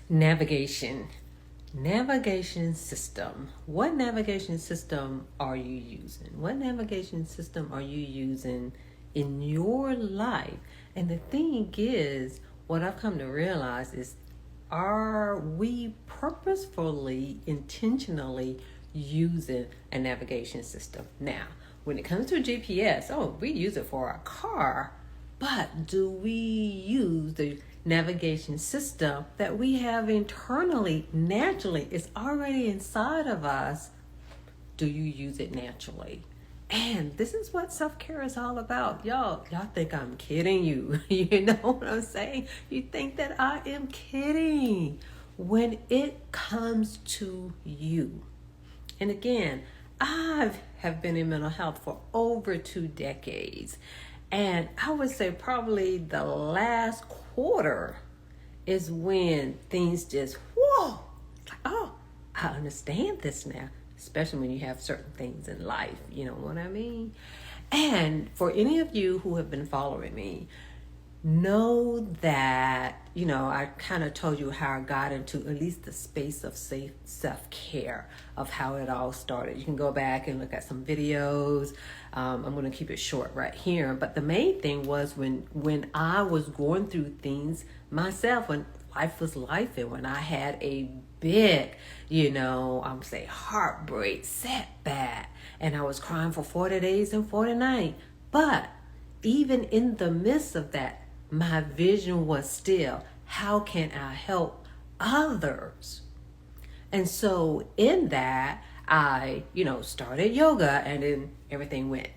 Navigation. Navigation system. What navigation system are you using? What navigation system are you using in your life? And the thing is, what I've come to realize is, are we purposefully, intentionally using a navigation system? Now, when it comes to GPS, we use it for our car, but do we use the navigation system that we have internally, naturally? It's already inside of us. Do you use it naturally? And this is what self-care is all about. Y'all think I'm kidding you. You know what I'm saying? You think that I am kidding. When it comes to you. And again, I have been in mental health for over 2 decades. And I would say probably the last quarter is when things just, whoa, I understand this now. Especially when you have certain things in life, you know what I mean? And for any of you who have been following me, know that, I kind of told you how I got into at least the space of safe self-care, of how it all started. You can go back and look at some videos. I'm going to keep it short right here. But the main thing was when I was going through things myself, when life was life, and when I had a big, heartbreak, setback, and I was crying for 40 days and 40 nights. But even in the midst of that, my vision was still, how can I help others? And so in that, I, started yoga, and then everything went,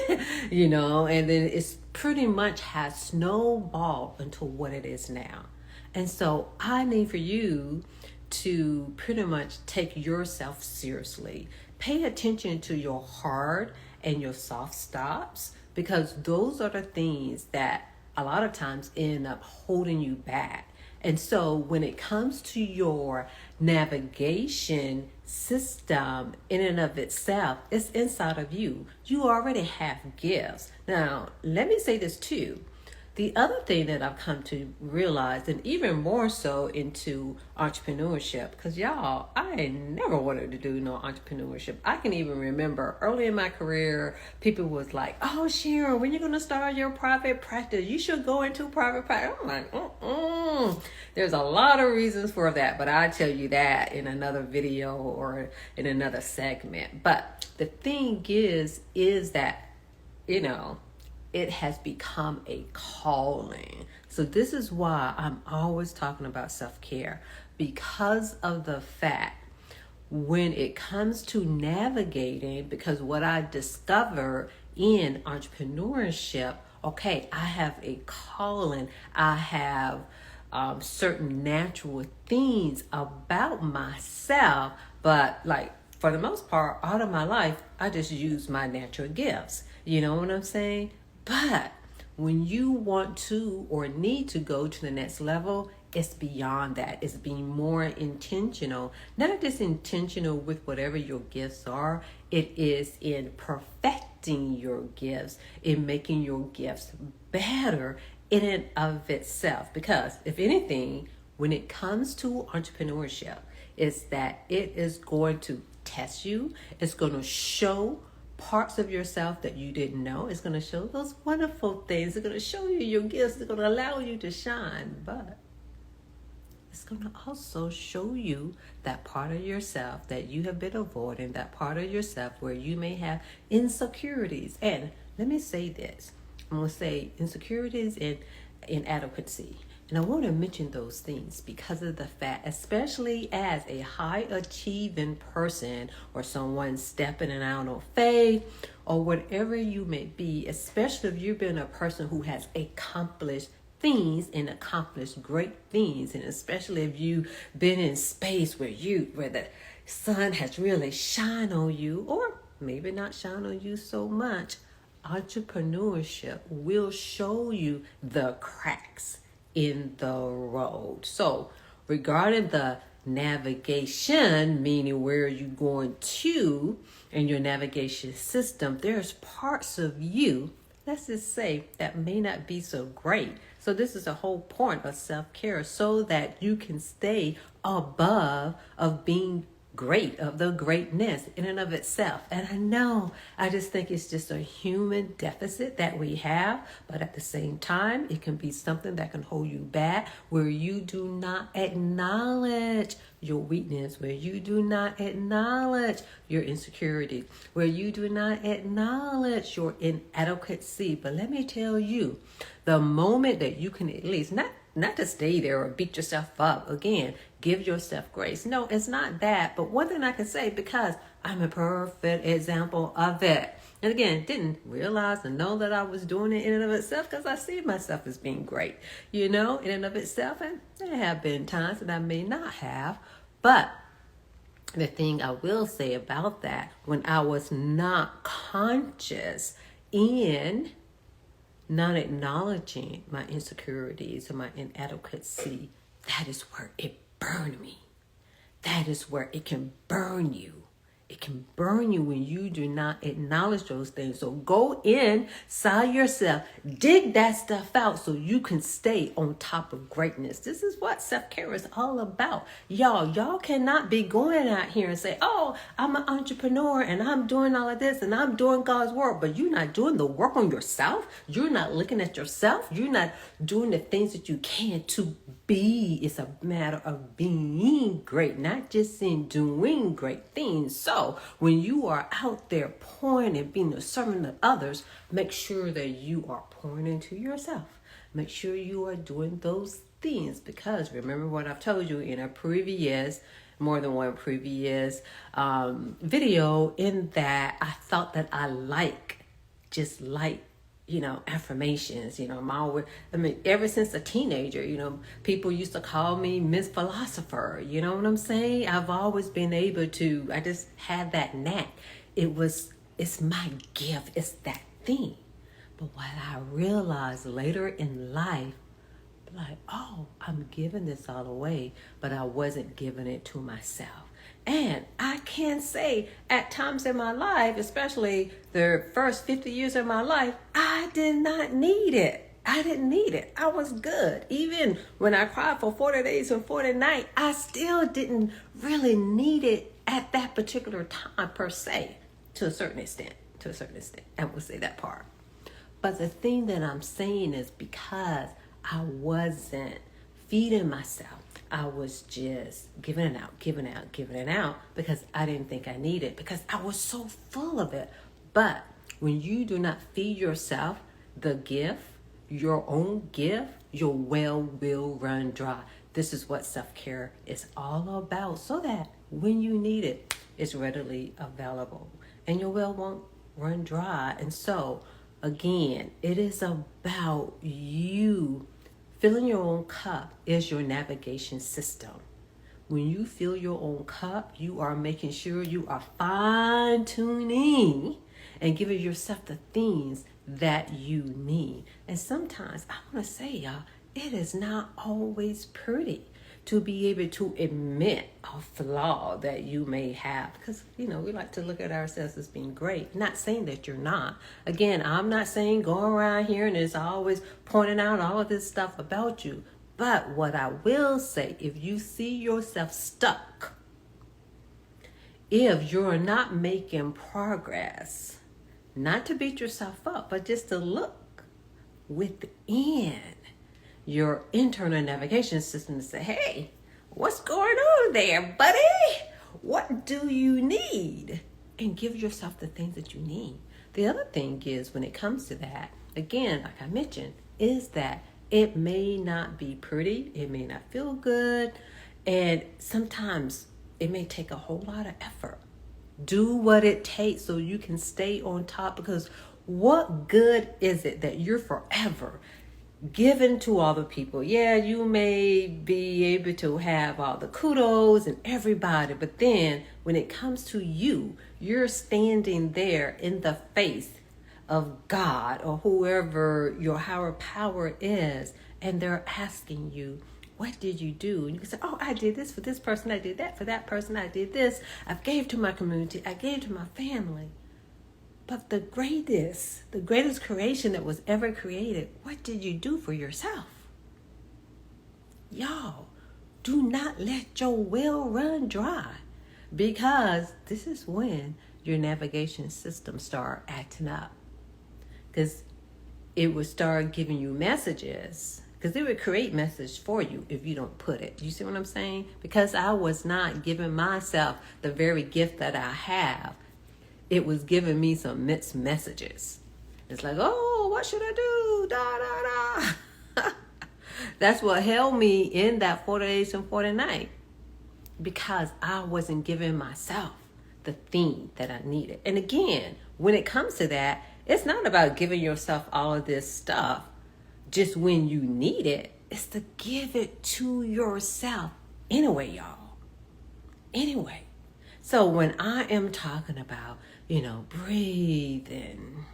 and then it's pretty much has snowballed into what it is now. And so I need for you to pretty much take yourself seriously. Pay attention to your heart and your soft stops, because those are the things that a lot of times end up holding you back. And so when it comes to your navigation system in and of itself, it's inside of you. You already have gifts. Now, let me say this too. The other thing that I've come to realize, and even more so into entrepreneurship, because y'all, I never wanted to do no entrepreneurship. I can even remember early in my career, people was like, oh, Sharon, when you going to start your private practice? You should go into private practice. I'm like, There's a lot of reasons for that, but I'll tell you that in another video or in another segment. But the thing is that, it has become a calling. So this is why I'm always talking about self-care, because of the fact when it comes to navigating, because what I discovered in entrepreneurship, I have a calling. I have certain natural things about myself, but for the most part, all of my life, I just use my natural gifts. You know what I'm saying? But when you want to or need to go to the next level, it's beyond that. It's being more intentional, not just intentional with whatever your gifts are. It is in perfecting your gifts, in making your gifts better in and of itself. Because if anything, when it comes to entrepreneurship, it's that it is going to test you. It's going to show parts of yourself that you didn't know. It's going to show those wonderful things. It's going to show you your gifts. It's going to allow you to shine. But it's going to also show you that part of yourself that you have been avoiding, that part of yourself where you may have insecurities. And let me say this. I'm going to say insecurities and inadequacy. And I want to mention those things because of the fact, especially as a high achieving person or someone stepping out on faith or whatever you may be, especially if you've been a person who has accomplished things and accomplished great things, and especially if you've been in space where the sun has really shined on you, or maybe not shine on you so much, entrepreneurship will show you the cracks in the road. So regarding the navigation, meaning where you're going to and your navigation system, there's parts of you, let's just say, that may not be so great. So this is the whole point of self-care, so that you can stay above of being great, of the greatness in and of itself. And I just think it's just a human deficit that we have, but at the same time, it can be something that can hold you back, where you do not acknowledge your weakness, where you do not acknowledge your insecurity, where you do not acknowledge your inadequacy. But let me tell you, the moment that you can at least not to stay there or beat yourself up. Again, give yourself grace. No, it's not that. But one thing I can say, because I'm a perfect example of it. And again, didn't realize and know that I was doing it in and of itself, because I see myself as being great, in and of itself. And there have been times that I may not have. But the thing I will say about that, when I was not conscious in not acknowledging my insecurities and my inadequacy, that is where it burned me. That is where it can burn you. It can burn you when you do not acknowledge those things. So go inside yourself, dig that stuff out so you can stay on top of greatness. This is what self-care is all about. Y'all cannot be going out here and say, oh, I'm an entrepreneur and I'm doing all of this and I'm doing God's work, but you're not doing the work on yourself. You're not looking at yourself. You're not doing the things that you can to be. It's a matter of being great, not just in doing great things. So when you are out there pouring and being a servant of others, make sure that you are pouring into yourself. Make sure you are doing those things, because remember what I've told you in a more than one previous video, in that I thought that I just like affirmations. Ever since a teenager, people used to call me Miss Philosopher. You know what I'm saying? I've always been able to, I just had that knack. It's my gift. It's that thing. But what I realized later in life, oh, I'm giving this all away, but I wasn't giving it to myself. And I can say at times in my life, especially the first 50 years of my life, I did not need it. I didn't need it. I was good. Even when I cried for 40 days and 40 nights, I still didn't really need it at that particular time per se, to a certain extent. I will say that part. But the thing that I'm saying is, because I wasn't feeding myself, I was just giving it out because I didn't think I needed it, because I was so full of it. But when you do not feed yourself the gift, your own gift, your well will run dry. This is what self-care is all about, so that when you need it, it's readily available and your well won't run dry. And so, again, it is about you. Filling your own cup is your navigation system. When you fill your own cup, you are making sure you are fine-tuning and giving yourself the things that you need. And sometimes, I want to say, y'all, it is not always pretty to be able to admit a flaw that you may have, because we like to look at ourselves as being great. Not saying that you're not. Again, I'm not saying go around here and it's always pointing out all of this stuff about you. But what I will say, if you see yourself stuck, if you're not making progress, not to beat yourself up, but just to look within your internal navigation system to say, hey, what's going on there, buddy? What do you need? And give yourself the things that you need. The other thing is, when it comes to that, again, like I mentioned, is that it may not be pretty, it may not feel good, and sometimes it may take a whole lot of effort. Do what it takes so you can stay on top, because what good is it that you're forever given to all the people? Yeah, you may be able to have all the kudos and everybody, but then when it comes to you, you're standing there in the face of God or whoever your higher power is, and they're asking you, what did you do? And you can say, oh, I did this for this person, I did that for that person, I did this, I gave to my community, I gave to my family. But the greatest creation that was ever created, what did you do for yourself? Y'all, do not let your well run dry, because this is when your navigation system start acting up. Because it would start giving you messages, because it would create message for you if you don't put it. You see what I'm saying? Because I was not giving myself the very gift that I have. It was giving me some mixed messages. It's like, oh, what should I do? Da, da, da. That's what held me in that 40 days and 40 nights, because I wasn't giving myself the thing that I needed. And again, when it comes to that, it's not about giving yourself all of this stuff just when you need it. It's to give it to yourself anyway, y'all. Anyway. So when I am talking about, breathing,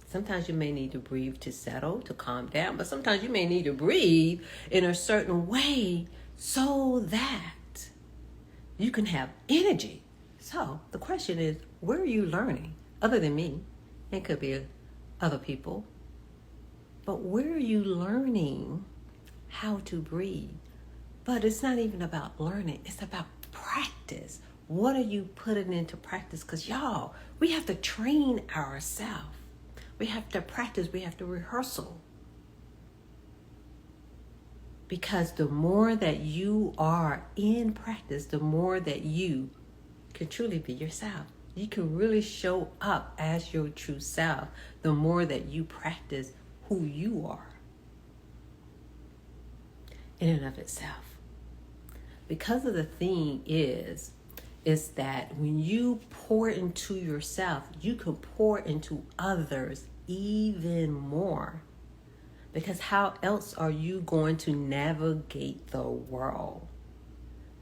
sometimes you may need to breathe to settle, to calm down, but sometimes you may need to breathe in a certain way so that you can have energy. So the question is, where are you learning? Other than me, it could be other people, but where are you learning how to breathe? But it's not even about learning, it's about practice. What are you putting into practice? Because y'all, we have to train ourselves. We have to practice, we have to rehearsal. Because the more that you are in practice, the more that you can truly be yourself. You can really show up as your true self the more that you practice who you are in and of itself. Because of the thing is that when you pour into yourself, you can pour into others even more. Because how else are you going to navigate the world?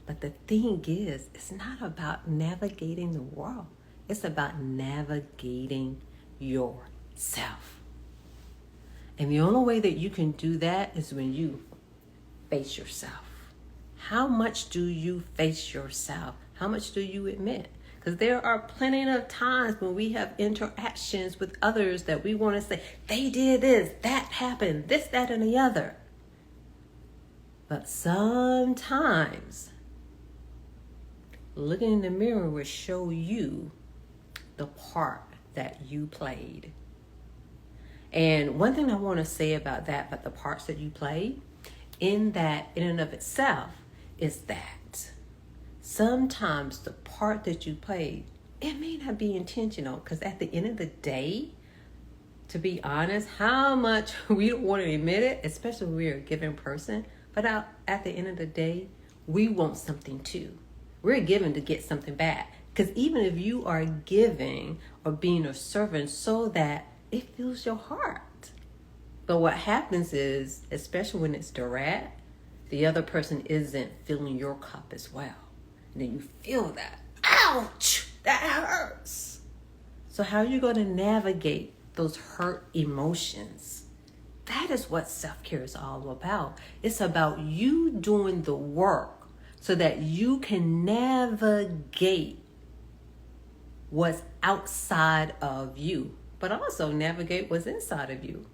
But the thing is, it's not about navigating the world. It's about navigating yourself. And the only way that you can do that is when you face yourself. How much do you face yourself? How much do you admit? Because there are plenty of times when we have interactions with others that we want to say, they did this, that happened, this, that, and the other. But sometimes looking in the mirror will show you the part that you played. And one thing I want to say about that, about the parts that you played, in and of itself, is that sometimes the part that you played, it may not be intentional. Because at the end of the day, to be honest, how much we don't want to admit it, especially when we're a giving person, but at the end of the day, we want something too. We're given to get something back. Because even if you are giving or being a servant so that it fills your heart. But what happens is, especially when it's direct, the other person isn't filling your cup as well. And then you feel that. Ouch! That hurts. So how are you going to navigate those hurt emotions? That is what self-care is all about. It's about you doing the work so that you can navigate what's outside of you, but also navigate what's inside of you.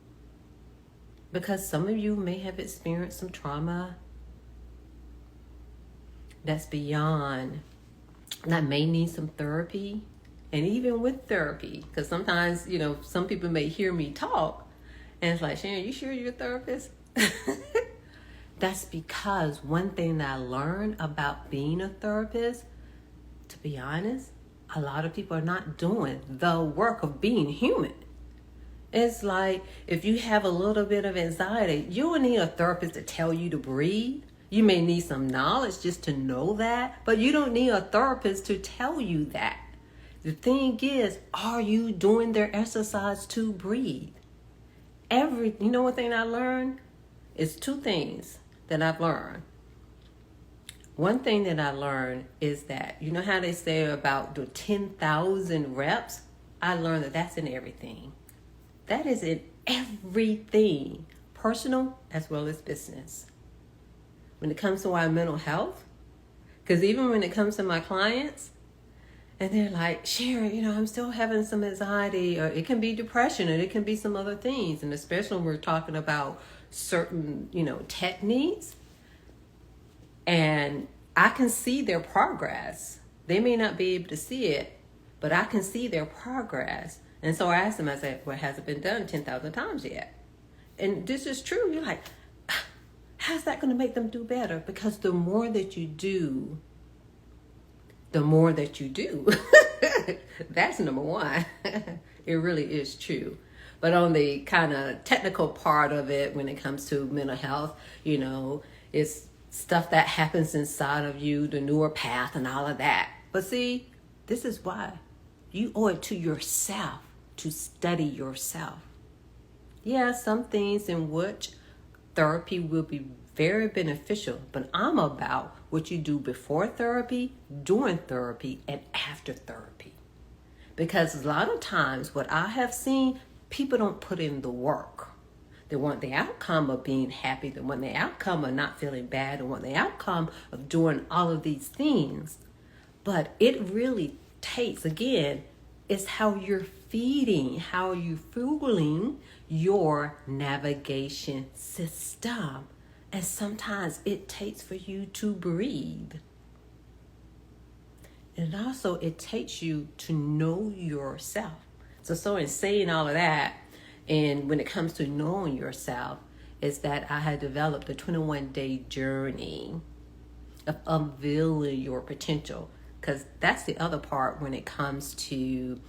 Because some of you may have experienced some trauma that's beyond, that may need some therapy. And even with therapy, because sometimes, some people may hear me talk and it's like, Sharon, you sure you're a therapist? That's because one thing that I learned about being a therapist, to be honest, a lot of people are not doing the work of being human. It's like, if you have a little bit of anxiety, you will need a therapist to tell you to breathe. You may need some knowledge just to know that, but you don't need a therapist to tell you that. The thing is, are you doing their exercise to breathe? You know one thing I learned? It's two things that I've learned. One thing that I learned is that, you know how they say about the 10,000 reps? I learned that that's in everything. That is in everything, personal as well as business. When it comes to our mental health, because even when it comes to my clients, and they're like, Sharon, I'm still having some anxiety, or it can be depression, or it can be some other things. And especially when we're talking about, certain, techniques, and I can see their progress. They may not be able to see it, but I can see their progress. And so I asked them, I said, well, has it been done 10,000 times yet? And this is true. You're like, how's that going to make them do better? Because the more that you do, the more that you do. That's number one. It really is true. But on the kind of technical part of it, when it comes to mental health, it's stuff that happens inside of you, the newer path and all of that. But see, this is why you owe it to yourself to study yourself. Yeah, some things in which therapy will be very beneficial, but I'm about what you do before therapy, during therapy, and after therapy. Because a lot of times what I have seen, people don't put in the work. They want the outcome of being happy. They want the outcome of not feeling bad. They want the outcome of doing all of these things. But it really takes, again, it's how you're feeding, how you're fueling your navigation system. And sometimes it takes for you to breathe. And also it takes you to know yourself. So in saying all of that, and when it comes to knowing yourself, is that I had developed a 21-day journey of unveiling your potential. Because that's the other part when it comes to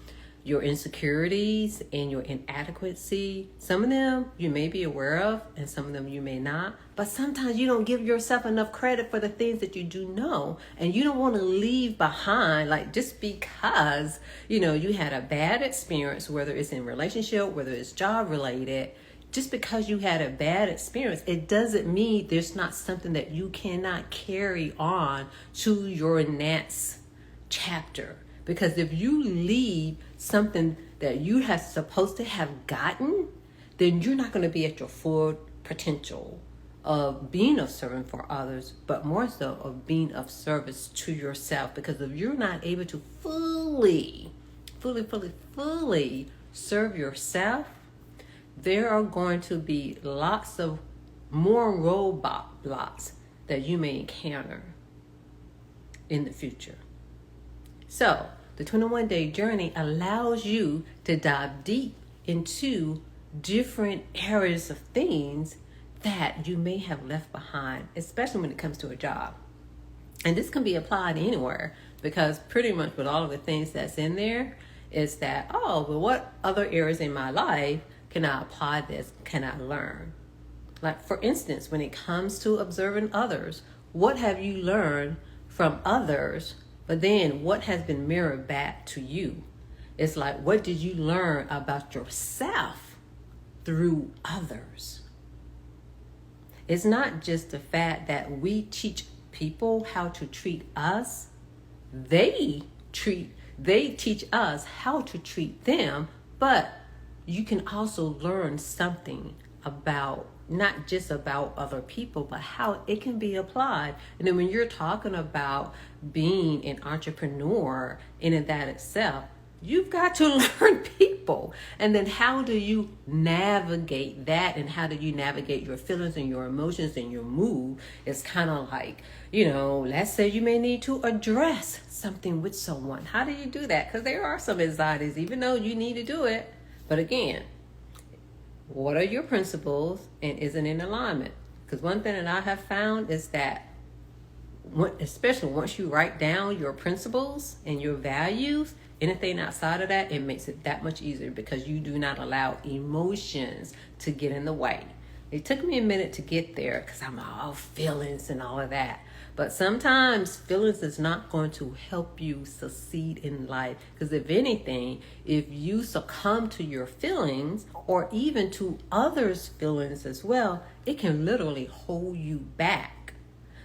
your insecurities and your inadequacy. Some of them you may be aware of, and some of them you may not. But sometimes you don't give yourself enough credit for the things that you do know. And you don't want to leave behind, like, just because, you had a bad experience, whether it's in relationship, whether it's job related. Just because you had a bad experience, it doesn't mean there's not something that you cannot carry on to your next chapter. Because if you leave something that you have supposed to have gotten, then you're not going to be at your full potential of being of servant for others, but more so of being of service to yourself. Because if you're not able to fully serve yourself, there are going to be lots of more roadblocks that you may encounter in the future. So the 21-day journey allows you to dive deep into different areas of things that you may have left behind, especially when it comes to a job. And this can be applied anywhere, because pretty much with all of the things that's in there is that, what other areas in my life can I apply this? Can I learn? Like, for instance, when it comes to observing others, what have you learned from others? But then what has been mirrored back to you? It's like, what did you learn about yourself through others? It's not just the fact that we teach people how to treat us. They teach us how to treat them, but you can also learn something about, not just about other people, but how it can be applied. And then when you're talking about being an entrepreneur in that itself, you've got to learn people. And then how do you navigate that? And how do you navigate your feelings and your emotions and your mood? It's kind of like, let's say you may need to address something with someone. How do you do that? Because there are some anxieties, even though you need to do it. But again, what are your principles, and is it in alignment? Because one thing that I have found is that, especially once you write down your principles and your values, anything outside of that, it makes it that much easier, because you do not allow emotions to get in the way. It took me a minute to get there, because I'm all feelings and all of that. But sometimes feelings is not going to help you succeed in life. Because if anything, if you succumb to your feelings, or even to others' feelings as well, it can literally hold you back.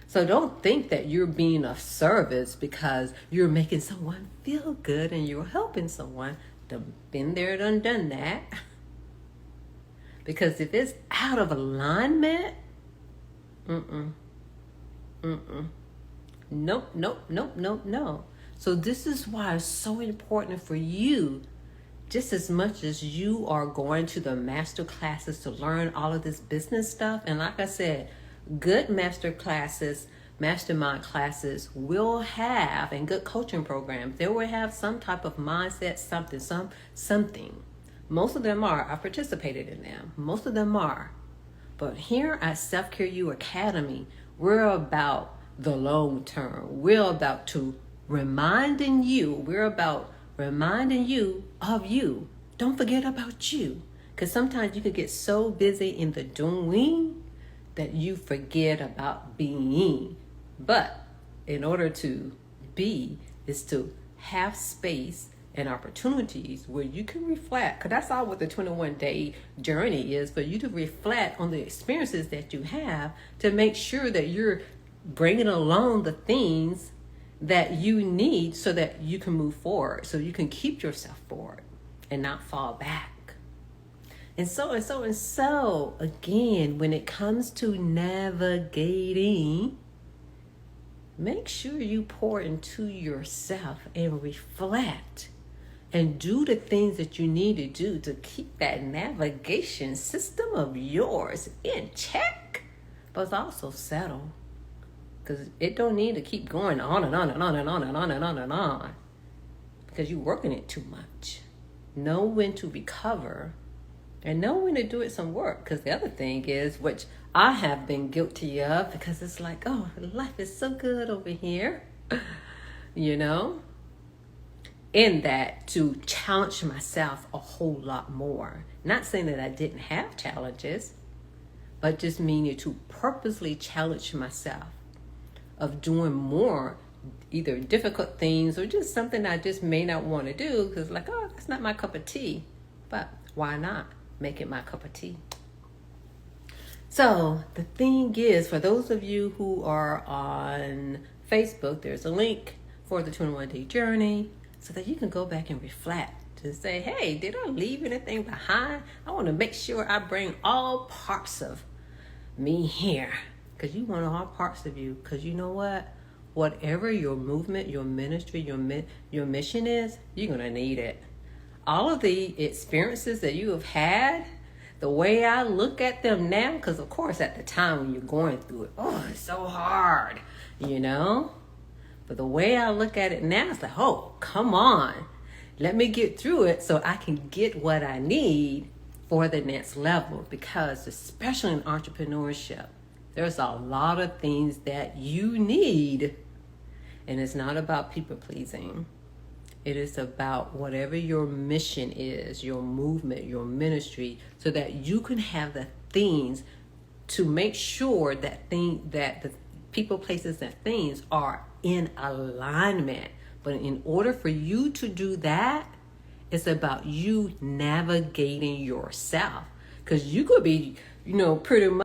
So don't think that you're being of service because you're making someone feel good and you're helping someone. Been there, done that. Because if it's out of alignment, Nope. So this is why it's so important for you just as much as you are going to the master classes to learn all of this business stuff, and like I said, good master classes, mastermind classes will have, and good coaching programs, they will have some type of mindset, something. Most of them are. I participated in them. Most of them are. But here at Self Care U Academy, we're about the long term. We're about reminding you of you. Don't forget about you. Because sometimes you could get so busy in the doing that you forget about being. But in order to be is to have space and opportunities where you can reflect, because that's all what the 21-day journey is, for you to reflect on the experiences that you have to make sure that you're bringing along the things that you need so that you can move forward, so you can keep yourself forward and not fall back. And so, again, when it comes to navigating, make sure you pour into yourself and reflect and do the things that you need to do to keep that navigation system of yours in check, but also settle. Because it don't need to keep going on and on and on and on and on and on and on, because you're working it too much. Know when to recover and know when to do it some work. Because the other thing is, which I have been guilty of, because it's like, oh, life is so good over here, in that to challenge myself a whole lot more. Not saying that I didn't have challenges, but just meaning to purposely challenge myself of doing more, either difficult things or just something I just may not want to do, because like, oh, that's not my cup of tea. But why not make it my cup of tea? So the thing is, for those of you who are on Facebook, there's a link for the 21-day journey so that you can go back and reflect and say, hey, did I leave anything behind? I want to make sure I bring all parts of me here, because you want all parts of you. Because you know what? Whatever your movement, your ministry, your mission is, you're going to need it. All of the experiences that you have had, the way I look at them now, because of course at the time when you're going through it, oh, it's so hard, But the way I look at it now, it's like, oh, come on. Let me get through it so I can get what I need for the next level. Because especially in entrepreneurship, there's a lot of things that you need. And it's not about people pleasing. It is about whatever your mission is, your movement, your ministry, so that you can have the things to make sure that the people, places, and things are in alignment. But in order for you to do that, it's about you navigating yourself. Because you could be, pretty much